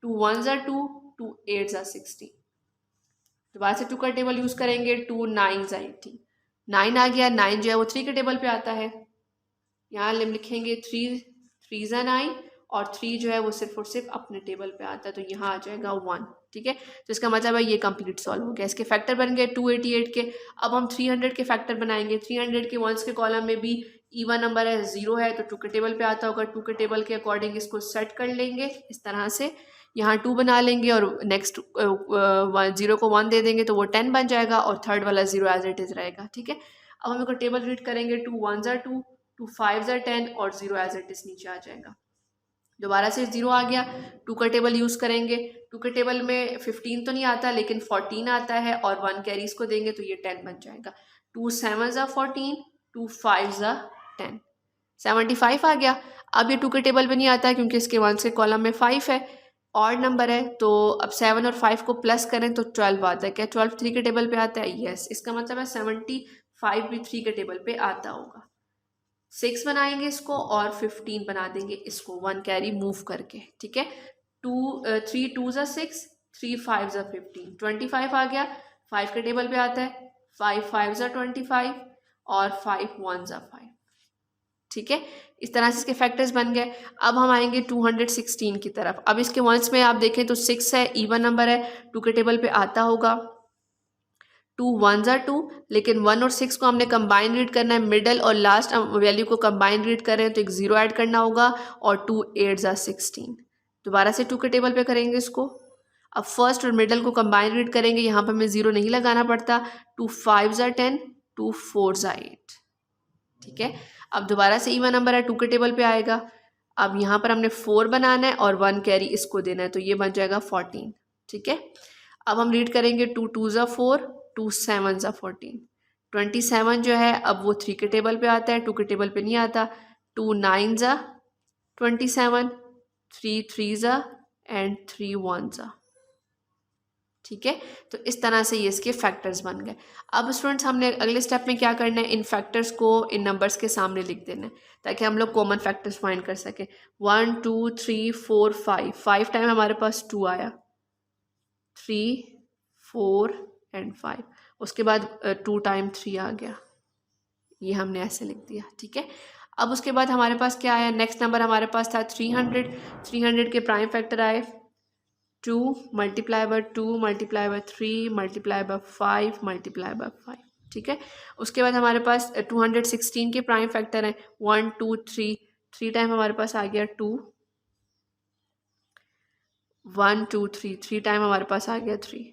2 1 ज़ा 2, 2 8 ज़ा 16। दोबारा से 2 का टेबल यूज़ करेंगे, 2 9 ज़ा 18। 9 आ गया, 9 जो है वो 3 के टेबल पे आता है। यहाँ हम लिखेंगे 3 3 ज़ा 9 और 3 जो है वो सिर्फ और सिर्फ अपने टेबल पे आता है, तो यहाँ आ जाएगा 1। ठीक है, तो इसका मतलब है ये कंप्लीट सॉल्व हो गया। इसके फैक्टर बन गए 288 के। अब हम 300 के फैक्टर बनाएंगे। 300 के 1s के कॉलम में भी इवन नंबर है, 0 है तो 2 के टेबल पे आता होगा, 2 के टेबल के अकॉर्डिंग इसको सेट कर लेंगे इस तरह से। यहाँ 2 बना लेंगे और नेक्स्ट 0 को 1 दे देंगे तो वो 10 बन जाएगा और थर्ड वाला 0 एज इट इज़ रहेगा, ठीक है। अब हम इसको टेबल रीड करेंगे, 2 1 ज़ा 2, 2 5 ज़ा 10 और 0 एज इट इज़ नीचे आ जाएगा। दोबारा से 0 आ गया, 2 का टेबल यूज़ करेंगे, 2 के टेबल में 15 तो नहीं आता लेकिन 14 आता है और 1 कैरी इसको देंगे तो ये 10 बन जाएगा। 2 7 ज़ा 14, 2 5 ज़ा 10, 75 आ गया। अब ये 2 के टेबल पे नहीं आता है क्योंकि इसके 1 के कॉलम में 5 है, ऑड नंबर है, तो अब 7 और 5 को प्लस करें तो 12 आता है। क्या 12 3 के टेबल पे आता है? यस, इसका मतलब है 75 भी 3 के टेबल पे आता होगा। 6 बनाएंगे इसको और 15 बना देंगे इसको 1 कैरी मूव करके, ठीक है। 3 2 ज़ा 6, 3 5 ज़ा 15, 25 आ गया, 5 के टेबल पे आता है, 5 5 ज़ा 25 और 5 1 ज़ा 5, ठीक है। इस तरह से इसके फैक्टर्स बन गए। अब हम आएंगे 216 की तरफ। अब इसके वंस में आप देखें तो 6 है, इवन नंबर है, 2 के टेबल पे आता होगा। 2 1 ज़ा 2, लेकिन 1 और 6 को हमने कंबाइन रीड करना है, मिडल और लास्ट वैल्यू को कंबाइन रीड कर रहे हैं तो एक 0 ऐड करना होगा और 2 8 ज़ा 16। दोबारा से 2 के टेबल पे करेंगे इसको। अब फर्स्ट और मिडल को कंबाइन रीड करेंगे, यहाँ पर हमें 0 नहीं लगाना पड़ता। 2 5 ज़ा 10, 2 4 ज़ा 8, ठीक है। अब दोबारा से इवन नंबर है, 2 के टेबल पे आएगा। अब यहाँ पर हमने 4 बनाना है और 1 कैरी इसको देना है तो ये बन जाएगा 14, ठीक है। अब हम रीड करेंगे 2 2 ज़ा 4, 2 7 ज़ा 14, 27 जो है अब वो 3 के टेबल पे आता है, 2 के टेबल पे नहीं आता। 2 9 ज़ा 27, 3 3 ज़ा एंड 3 1 ज़ा, ठीक है। तो इस तरह से ये इसके फैक्टर्स बन गए। अब स्टूडेंट्स हमने अगले स्टेप में क्या करना है, इन फैक्टर्स को इन नंबर्स के सामने लिख देना है ताकि हम लोग कॉमन फैक्टर्स फाइंड कर सकें। 1 2 3 4 5, 5 टाइम हमारे पास 2 आया, 3 4 एंड 5, उसके बाद 2 टाइम 3 आ गया, ये हमने ऐसे लिख दिया, ठीक है। अब उसके बाद हमारे पास क्या आया, नेक्स्ट नंबर हमारे पास था 300। 300 के प्राइम फैक्टर आए 2 multiply by 2 multiply by 3 multiply by 5 multiply by 5, ठीक है। उसके बाद हमारे पास 216 के प्राइम फैक्टर हैं 1 2 3, 3 टाइम हमारे पास आ गया 2, 1 2 3, 3 टाइम हमारे पास आ गया 3।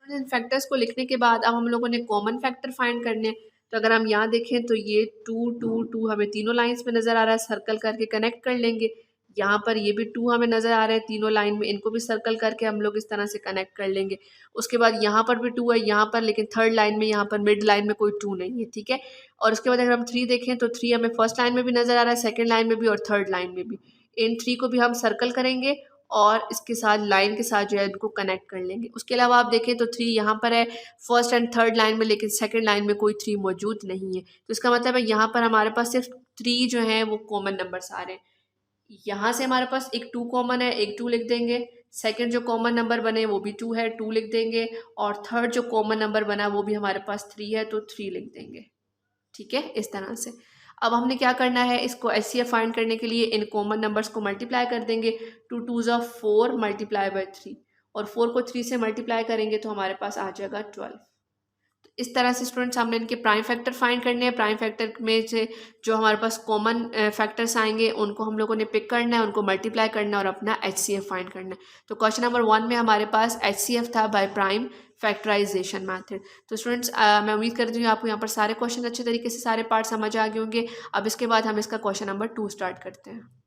इन फैक्टर्स को लिखने के बाद अब हम लोगों ने कॉमन फैक्टर फाइंड करने हैं। तो अगर हम यहाँ देखें तो ये 2 2 2 हमें तीनों लाइंस में नज़र आ रहा है, सर्कल करके कनेक्ट कर लेंगे। यहाँ पर ये भी 2 हमें नज़र आ रहे हैं तीनों लाइन में, इनको भी सर्कल करके हम लोग इस तरह से कनेक्ट कर लेंगे। उसके बाद यहाँ पर भी 2 है, यहाँ पर लेकिन थर्ड लाइन में, यहाँ पर मिड लाइन में कोई 2 नहीं है, ठीक है। और उसके बाद अगर हम 3 देखें तो 3 हमें फर्स्ट लाइन में भी नज़र आ रहा है, सेकेंड लाइन में भी और थर्ड लाइन में भी। इन 3 को भी हम सर्कल करेंगे और इसके साथ लाइन के साथ जो है इनको कनेक्ट कर लेंगे। उसके अलावा आप देखें तो 3 यहाँ पर है फर्स्ट एंड थर्ड लाइन में, लेकिन सेकंड लाइन में कोई 3 मौजूद नहीं है। तो इसका मतलब है यहाँ पर हमारे पास सिर्फ 3 जो है वो कॉमन नंबर्स आ रहे हैं। यहाँ से हमारे पास एक 2 कॉमन है, एक 2 लिख देंगे। सेकंड जो कॉमन नंबर बने वो भी 2 है, 2 लिख देंगे। और थर्ड जो कॉमन नंबर बना वो भी हमारे पास 3 है तो 3 लिख देंगे, ठीक है, इस तरह से। अब हमने क्या करना है, इसको एचसीएफ फाइंड करने के लिए इन कॉमन नंबर्स को मल्टीप्लाई कर देंगे। 2 2 ज़ा 4 मल्टीप्लाई बाय 3 और 4 को 3 से मल्टीप्लाई करेंगे तो हमारे पास आ जाएगा 12। तो इस तरह से स्टूडेंट्स हमने इनके प्राइम फैक्टर फाइंड करने हैं। प्राइम फैक्टर में से जो हमारे पास कॉमन फैक्टर्स आएंगे उनको हम लोगों ने पिक करना है, उनको मल्टीप्लाई करना है और अपना एचसीएफ फाइंड करना है। तो क्वेश्चन नंबर 1 में हमारे पास एचसीएफ था बाय प्राइम फैक्टराइजेशन मेथड। तो स्टूडेंट्स मैं उम्मीद करती हूँ आपको यहाँ पर सारे क्वेश्चन अच्छे तरीके से सारे पार्ट समझ आ गए होंगे। अब इसके बाद हम इसका क्वेश्चन नंबर 2 स्टार्ट करते हैं।